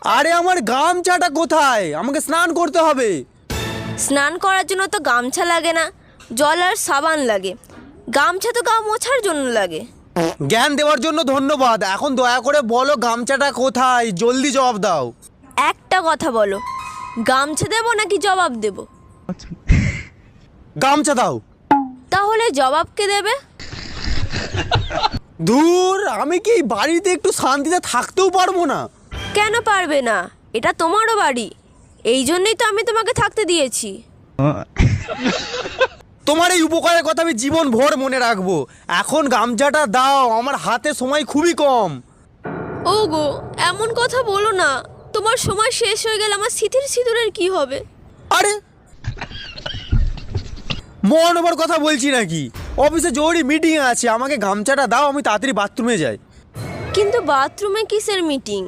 আরে আমার গামছাটা কোথায়? আমাকে স্নান করতে হবে। স্নান করার জন্য তো গামছা লাগে না, জল আর সাবান লাগে। গামছা তো গা মোছার জন্য লাগে। জ্ঞান দেওয়ার জন্য ধন্যবাদ। এখন দয়া করে বলো গামছাটা কোথায়, জলদি জবাব দাও। একটা কথা বলো, গামছা দেবো নাকি জবাব দেব? গামছা দাও। তাহলে জবাব কে দেবে? দূর, আমি কি বাড়িতে একটু শান্তিতে থাকতেও পারবো না? কেন পারবে না? এটা তোমারও বাড়ি, এই জন্যই তো আমি তোমাকে থাকতে দিয়েছি। তোমার এই উপকারের কথা আমি জীবন ভর মনে রাখবো। এখন গামছাটা দাও, আমার হাতে সময় খুবই কম। ওগো, এমন কথা বলো না। তোমার সময় শেষ হয়ে গেলে আমার স্মৃতির সিঁদুরের কি হবে? আরে মন ওভার কথা বলছি নাকি? অফিসে জরুরি মিটিং আছে, আমাকে গামছাটা দাও, আমি তাড়াতাড়ি বাথরুমে যাই। কিন্তু বাথরুমে কিসের মিটিং?